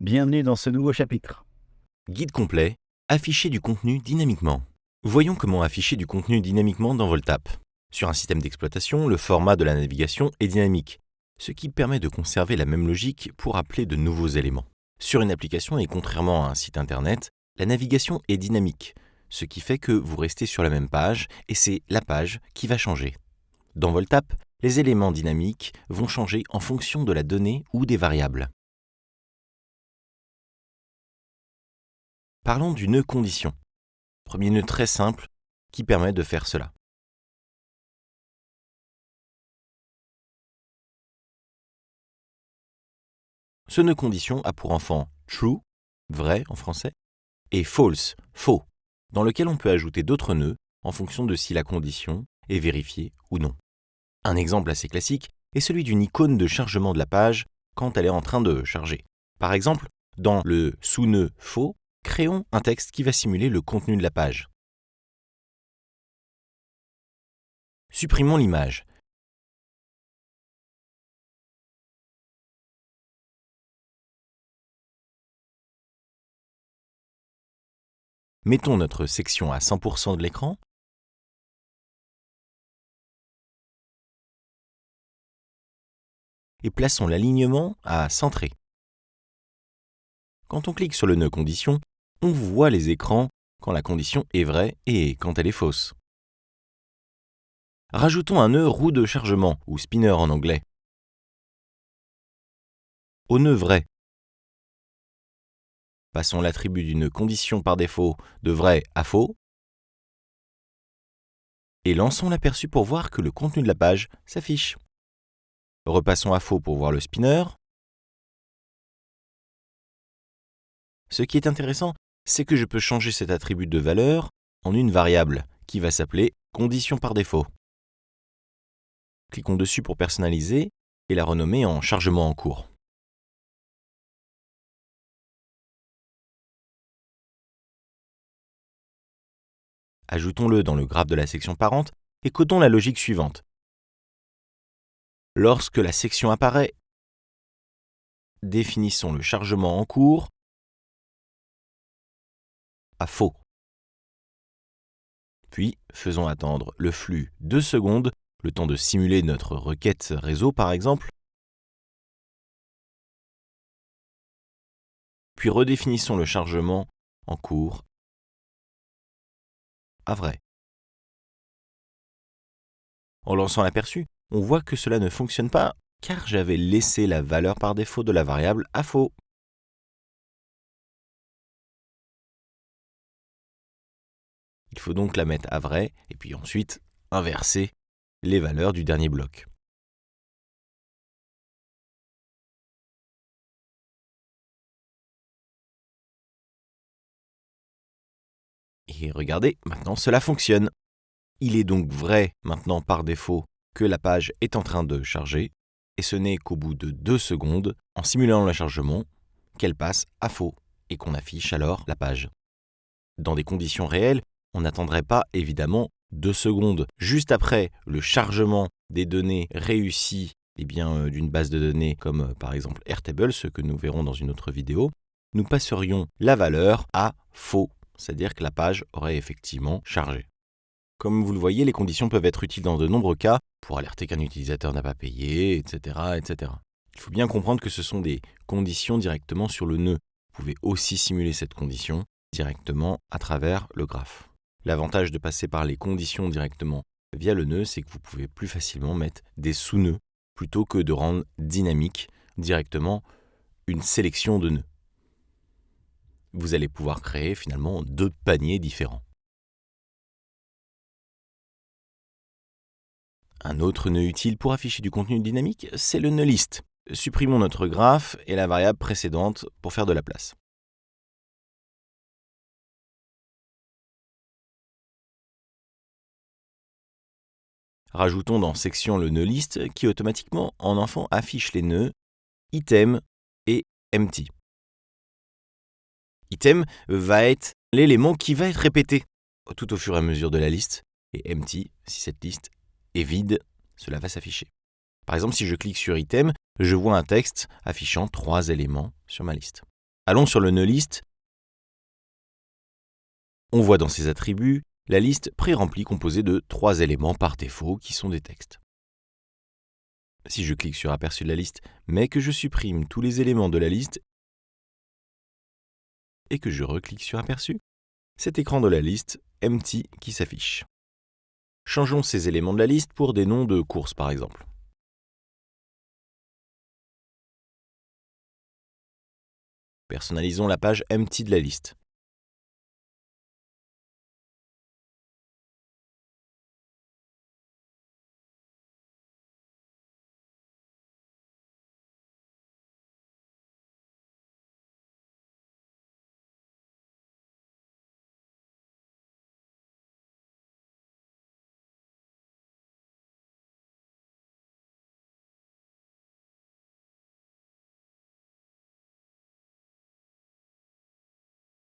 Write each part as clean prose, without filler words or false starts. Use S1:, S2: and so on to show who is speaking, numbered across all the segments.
S1: Bienvenue dans ce nouveau chapitre.
S2: Guide complet, afficher du contenu dynamiquement. Voyons comment afficher du contenu dynamiquement dans Voltap. Sur un système d'exploitation, le format de la navigation est dynamique, ce qui permet de conserver la même logique pour appeler de nouveaux éléments. Sur une application et contrairement à un site internet, la navigation est dynamique, ce qui fait que vous restez sur la même page et c'est la page qui va changer. Dans Voltap, les éléments dynamiques vont changer en fonction de la donnée ou des variables. Parlons du nœud condition. Premier nœud très simple qui permet de faire cela. Ce nœud condition a pour enfant true, vrai en français, et false, faux, dans lequel on peut ajouter d'autres nœuds en fonction de si la condition est vérifiée ou non. Un exemple assez classique est celui d'une icône de chargement de la page quand elle est en train de charger. Par exemple, dans le sous-nœud faux, créons un texte qui va simuler le contenu de la page. Supprimons l'image. Mettons notre section à 100% de l'écran. Et plaçons l'alignement à centré. Quand on clique sur le nœud condition, on voit les écrans quand la condition est vraie et quand elle est fausse. Rajoutons un nœud roue de chargement, ou spinner en anglais, au nœud vrai. Passons l'attribut d'une condition par défaut de vrai à faux et lançons l'aperçu pour voir que le contenu de la page s'affiche. Repassons à faux pour voir le spinner. Ce qui est intéressant, c'est que je peux changer cet attribut de valeur en une variable qui va s'appeler condition par défaut. Cliquons dessus pour personnaliser et la renommer en chargement en cours. Ajoutons-le dans le graphe de la section parente et codons la logique suivante. Lorsque la section apparaît, définissons le chargement en cours à faux. Puis, faisons attendre le flux 2 secondes, le temps de simuler notre requête réseau par exemple. Puis redéfinissons le chargement en cours à vrai. En lançant l'aperçu, on voit que cela ne fonctionne pas car j'avais laissé la valeur par défaut de la variable à faux. Il faut donc la mettre à vrai et puis ensuite inverser les valeurs du dernier bloc. Et regardez, maintenant cela fonctionne. Il est donc vrai maintenant par défaut que la page est en train de charger et ce n'est qu'au bout de 2 secondes, en simulant le chargement, qu'elle passe à faux et qu'on affiche alors la page. Dans des conditions réelles, on n'attendrait pas évidemment 2 secondes. Juste après le chargement des données réussi d'une base de données comme par exemple Airtable, ce que nous verrons dans une autre vidéo, nous passerions la valeur à faux, c'est-à-dire que la page aurait effectivement chargé. Comme vous le voyez, les conditions peuvent être utiles dans de nombreux cas pour alerter qu'un utilisateur n'a pas payé, etc., etc. Il faut bien comprendre que ce sont des conditions directement sur le nœud. Vous pouvez aussi simuler cette condition directement à travers le graphe. L'avantage de passer par les conditions directement via le nœud, c'est que vous pouvez plus facilement mettre des sous-nœuds plutôt que de rendre dynamique directement une sélection de nœuds. Vous allez pouvoir créer finalement 2 paniers différents. Un autre nœud utile pour afficher du contenu dynamique, c'est le nœud list. Supprimons notre graphe et la variable précédente pour faire de la place. Rajoutons dans section le nœud list qui automatiquement en enfant affiche les nœuds item et empty. Item va être l'élément qui va être répété tout au fur et à mesure de la liste et empty, si cette liste est vide, cela va s'afficher. Par exemple, si je clique sur item, je vois un texte affichant 3 éléments sur ma liste. Allons sur le nœud liste. On voit dans ses attributs la liste pré-remplie composée de 3 éléments par défaut qui sont des textes. Si je clique sur Aperçu de la liste, mais que je supprime tous les éléments de la liste et que je reclique sur Aperçu, cet écran de la liste Empty qui s'affiche. Changeons ces éléments de la liste pour des noms de courses par exemple. Personnalisons la page Empty de la liste.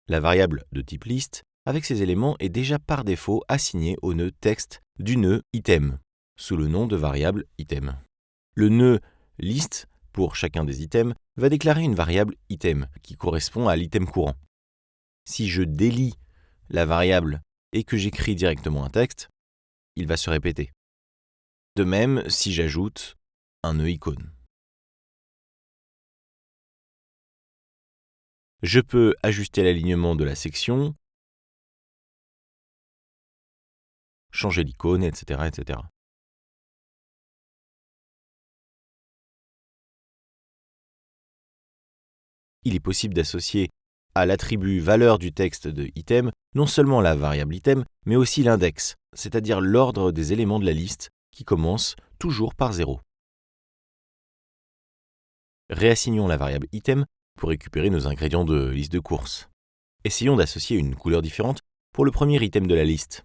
S2: La variable de type liste, avec ses éléments, est déjà par défaut assignée au nœud texte du nœud item, sous le nom de variable item. Le nœud liste, pour chacun des items, va déclarer une variable item, qui correspond à l'item courant. Si je délie la variable et que j'écris directement un texte, il va se répéter. De même, si j'ajoute un nœud icône. Je peux ajuster l'alignement de la section, changer l'icône, etc., etc. Il est possible d'associer à l'attribut valeur du texte de item non seulement la variable item, mais aussi l'index, c'est-à-dire l'ordre des éléments de la liste qui commence toujours par 0. Réassignons la variable item pour récupérer nos ingrédients de liste de courses. Essayons d'associer une couleur différente pour le premier item de la liste.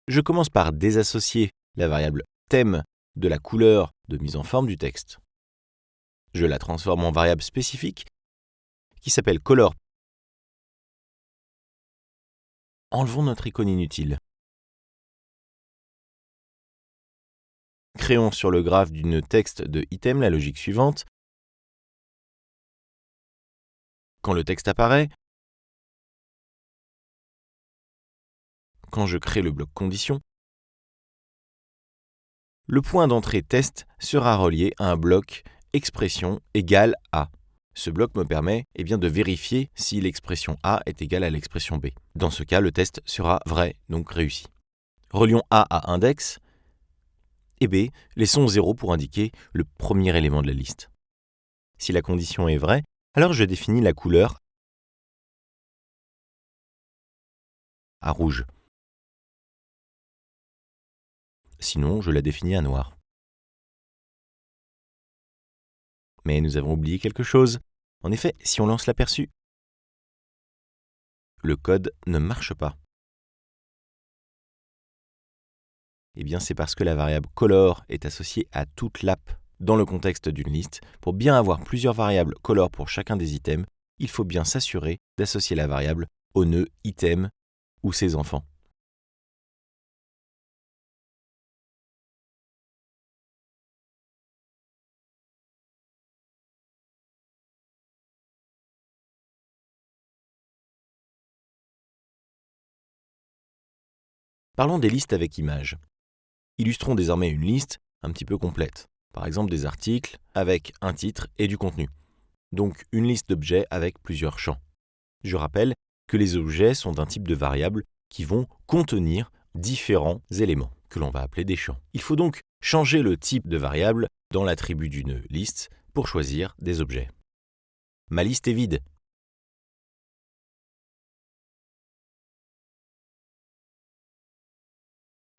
S2: Je commence par désassocier la variable thème de la couleur de mise en forme du texte. Je la transforme en variable spécifique qui s'appelle color. Enlevons notre icône inutile. Créons sur le graphe du nœud texte de item la logique suivante. Quand le texte apparaît, quand je crée le bloc condition, le point d'entrée test sera relié à un bloc expression égale à. Ce bloc me permet de vérifier si l'expression A est égale à l'expression B. Dans ce cas, le test sera vrai, donc réussi. Relions A à index et B, laissons 0 pour indiquer le premier élément de la liste. Si la condition est vraie, alors je définis la couleur à rouge. Sinon, je la définis à noir. Mais nous avons oublié quelque chose. En effet, si on lance l'aperçu, le code ne marche pas. C'est parce que la variable color est associée à toute l'app dans le contexte d'une liste. Pour bien avoir plusieurs variables color pour chacun des items, il faut bien s'assurer d'associer la variable au nœud item ou ses enfants. Parlons des listes avec images. Illustrons désormais une liste un petit peu complète. Par exemple des articles avec un titre et du contenu. Donc une liste d'objets avec plusieurs champs. Je rappelle que les objets sont d'un type de variable qui vont contenir différents éléments, que l'on va appeler des champs. Il faut donc changer le type de variable dans l'attribut d'une liste pour choisir des objets. Ma liste est vide.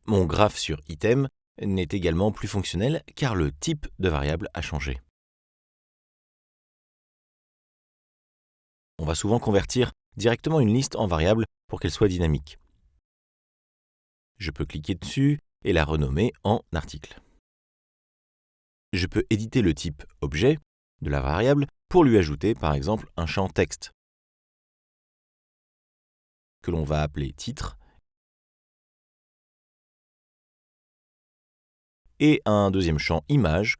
S2: Mon graphe sur item n'est également plus fonctionnel car le type de variable a changé. On va souvent convertir directement une liste en variable pour qu'elle soit dynamique. Je peux cliquer dessus et la renommer en article. Je peux éditer le type objet de la variable pour lui ajouter par exemple un champ texte que l'on va appeler titre et un deuxième champ image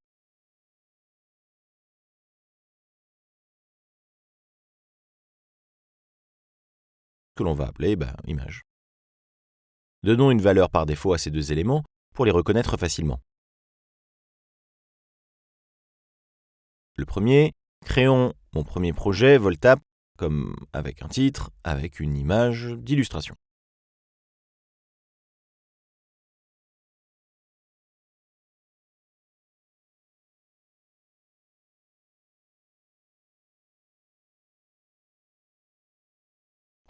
S2: que l'on va appeler image. Donnons une valeur par défaut à ces deux éléments pour les reconnaître facilement. Le premier, créons mon premier projet Voltap, comme avec un titre, avec une image d'illustration.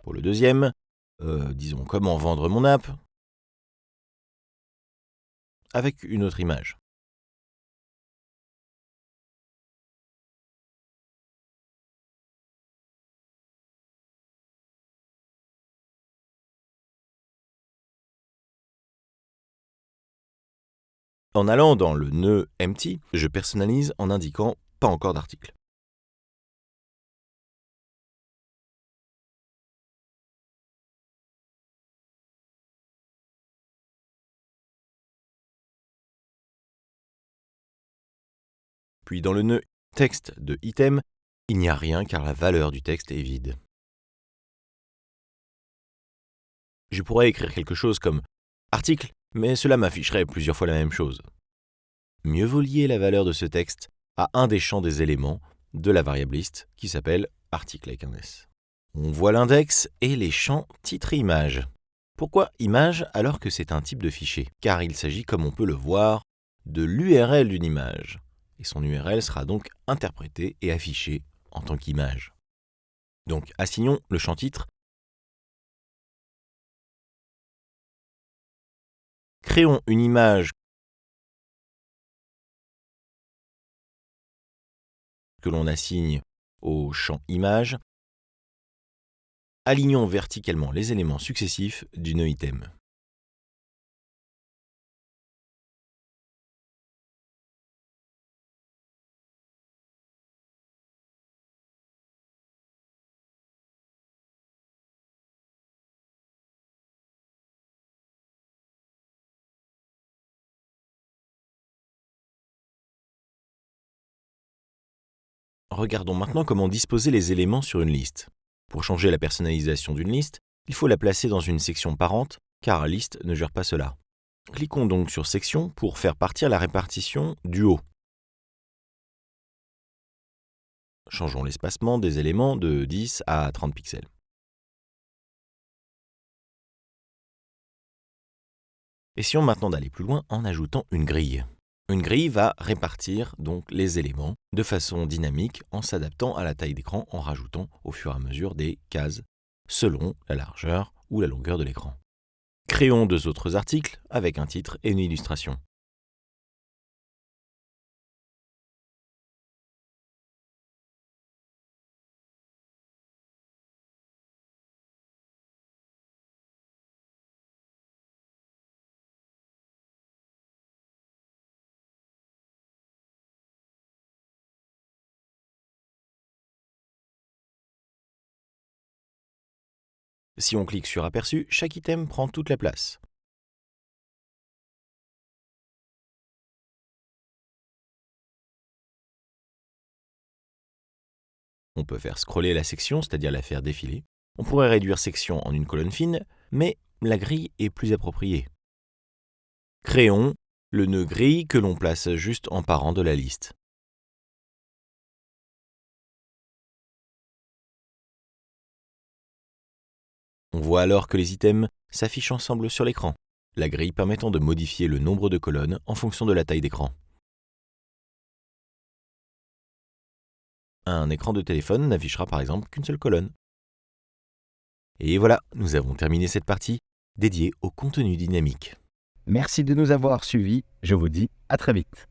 S2: Pour le deuxième, disons comment vendre mon app, avec une autre image. En allant dans le nœud empty, je personnalise en indiquant pas encore d'article. Puis dans le nœud texte de item, il n'y a rien car la valeur du texte est vide. Je pourrais écrire quelque chose comme article, mais cela m'afficherait plusieurs fois la même chose. Mieux vaut lier la valeur de ce texte à un des champs des éléments de la variable list qui s'appelle article avec un S. On voit l'index et les champs titre et image. Pourquoi image alors que c'est un type de fichier? Car il s'agit, comme on peut le voir, de l'URL d'une image. Et son URL sera donc interprété et affiché en tant qu'image. Donc assignons le champ titre. Créons une image que l'on assigne au champ image. Alignons verticalement les éléments successifs du nœud item. Regardons maintenant comment disposer les éléments sur une liste. Pour changer la personnalisation d'une liste, il faut la placer dans une section parente, car liste ne gère pas cela. Cliquons donc sur section pour faire partir la répartition du haut. Changeons l'espacement des éléments de 10 à 30 pixels. Essayons maintenant d'aller plus loin en ajoutant une grille. Une grille va répartir donc les éléments de façon dynamique en s'adaptant à la taille d'écran en rajoutant au fur et à mesure des cases selon la largeur ou la longueur de l'écran. Créons deux autres articles avec un titre et une illustration. Si on clique sur Aperçu, chaque item prend toute la place. On peut faire scroller la section, c'est-à-dire la faire défiler. On pourrait réduire section en une colonne fine, mais la grille est plus appropriée. Créons le nœud grille que l'on place juste en parent de la liste. On voit alors que les items s'affichent ensemble sur l'écran, la grille permettant de modifier le nombre de colonnes en fonction de la taille d'écran. Un écran de téléphone n'affichera par exemple qu'une seule colonne. Et voilà, nous avons terminé cette partie dédiée au contenu dynamique.
S1: Merci de nous avoir suivis. Je vous dis à très vite.